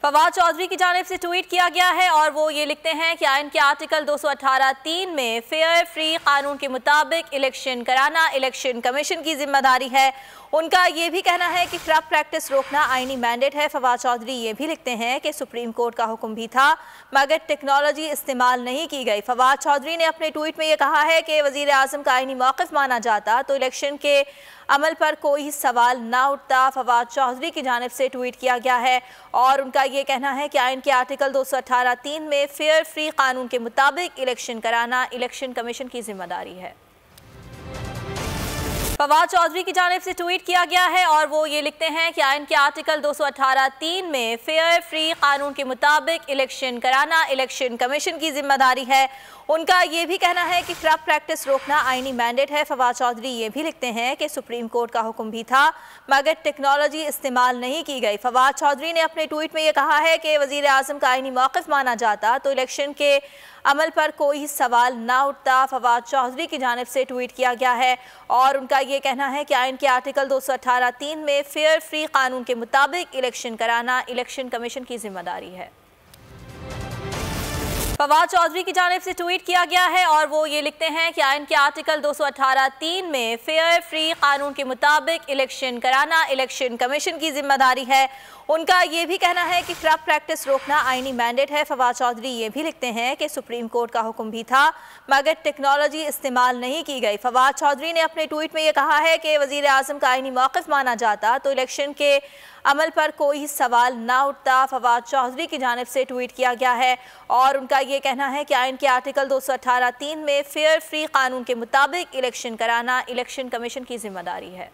फवाद चौधरी की जानिब से ट्वीट किया गया है और वो ये लिखते हैं कि आइन के आर्टिकल 218(3) में फेयर फ्री कानून के मुताबिक इलेक्शन कराना इलेक्शन कमीशन की जिम्मेदारी है। उनका ये भी कहना है कि करप्ट प्रैक्टिस रोकना आइनी मैंडेट है। फवाद चौधरी ये भी लिखते हैं कि सुप्रीम कोर्ट का हुक्म भी था मगर टेक्नोलॉजी इस्तेमाल नहीं की गई। फवाद चौधरी ने अपने ट्वीट में ये कहा है कि वज़ीर आज़म का आइनी मौक़िफ़ माना जाता तो इलेक्शन के अमल पर कोई सवाल ना उठता। फवाद चौधरी की जानिब से ट्वीट किया गया है और उनका ये कहना है कि आइन के आर्टिकल 218(3) में फेयर फ्री कानून के मुताबिक इलेक्शन कराना इलेक्शन कमीशन की जिम्मेदारी है। फवाद चौधरी की जानिब से ट्वीट किया गया है और वो ये लिखते हैं कि आइन के आर्टिकल 218(3) में फेयर फ्री कानून के मुताबिक इलेक्शन कराना इलेक्शन कमीशन की जिम्मेदारी है। उनका ये भी कहना है कि करप्ट प्रैक्टिस रोकना आइनी मैंडेट है। फवाद चौधरी ये भी लिखते हैं कि सुप्रीम कोर्ट का हुक्म भी था मगर टेक्नोलॉजी इस्तेमाल नहीं की गई। फवाद चौधरी ने अपने ट्वीट में ये कहा है कि वज़ीर आज़म का आइनी मौक़िफ़ माना जाता तो इलेक्शन के अमल पर कोई सवाल ना उठता। फवाद चौधरी की जानिब से ट्वीट किया गया है और उनका ये कहना है कि आइन के आर्टिकल 218(3) में फेयर फ्री कानून के मुताबिक इलेक्शन कराना इलेक्शन कमीशन की जिम्मेदारी है। फवाद चौधरी की जानिब से ट्वीट किया गया है और वो ये लिखते हैं कि आइन के आर्टिकल 218(3) में फेयर फ्री कानून के मुताबिक इलेक्शन कराना इलेक्शन कमीशन की जिम्मेदारी है। उनका ये भी कहना है कि करप्ट प्रैक्टिस रोकना आइनी मैंडेट है। फवाद चौधरी ये भी लिखते हैं कि सुप्रीम कोर्ट का हुक्म भी था मगर टेक्नोलॉजी इस्तेमाल नहीं की गई। फवाद चौधरी ने अपने ट्वीट में ये कहा है कि वज़ीर आज़म का आइनी मौक़िफ़ माना जाता तो इलेक्शन के अमल पर कोई सवाल ना उठता। फवाद चौधरी की जानिब से ट्वीट किया गया है और उनका ये कहना है कि आइन के आर्टिकल 218(3) में फेयर फ्री कानून के मुताबिक इलेक्शन कराना इलेक्शन कमीशन की जिम्मेदारी है।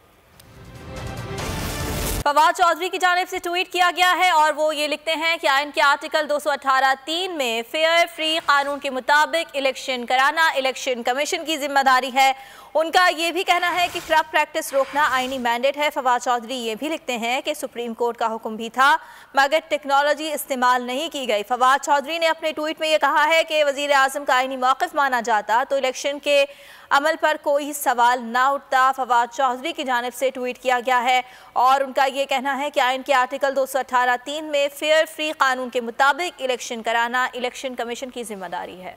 फवाद चौधरी की जानिब से ट्वीट किया गया है और वो ये लिखते हैं कि आइन के आर्टिकल 218(3) में फेयर फ्री कानून के मुताबिक इलेक्शन कराना इलेक्शन कमीशन की जिम्मेदारी है। उनका ये भी कहना है कि करप्ट प्रैक्टिस रोकना आइनी मैंडेट है। फवाद चौधरी ये भी लिखते हैं कि सुप्रीम कोर्ट का हुक्म भी था मगर टेक्नोलॉजी इस्तेमाल नहीं की गई। फवाद चौधरी ने अपने ट्वीट में ये कहा है कि वज़ीर आज़म का आइनी मौक़िफ़ माना जाता तो इलेक्शन के अमल पर कोई सवाल ना उठता। फवाद चौधरी की जानिब से ट्वीट किया गया है और उनका ये कहना है कि आइन के आर्टिकल 218(3) में फेयर फ्री कानून के मुताबिक इलेक्शन कराना इलेक्शन कमीशन की जिम्मेदारी है।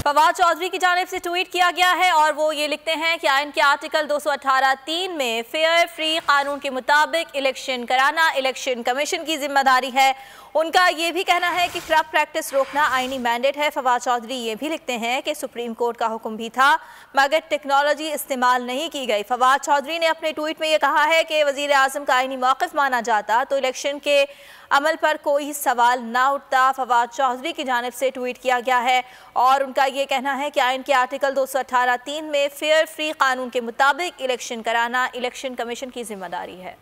फवाद चौधरी की जानिब से ट्वीट किया गया है और वो ये लिखते हैं कि आइन के आर्टिकल 218(3) में फेयर फ्री कानून के मुताबिक इलेक्शन कराना इलेक्शन कमीशन की जिम्मेदारी है। उनका ये भी कहना है कि करप्ट प्रैक्टिस रोकना आइनी मैंडेट है। फवाद चौधरी ये भी लिखते हैं कि सुप्रीम कोर्ट का हुक्म भी था मगर टेक्नोलॉजी इस्तेमाल नहीं की गई। फवाद चौधरी ने अपने ट्वीट में ये कहा है कि वज़ीर आज़म का आइनी मौक़िफ़ माना जाता तो इलेक्शन के अमल पर कोई सवाल ना उठता। फवाद चौधरी की जानिब से ट्वीट किया गया है और उनका ये कहना है कि आइन के आर्टिकल 218(3) में फेयर फ्री कानून के मुताबिक इलेक्शन कराना इलेक्शन कमीशन की जिम्मेदारी है।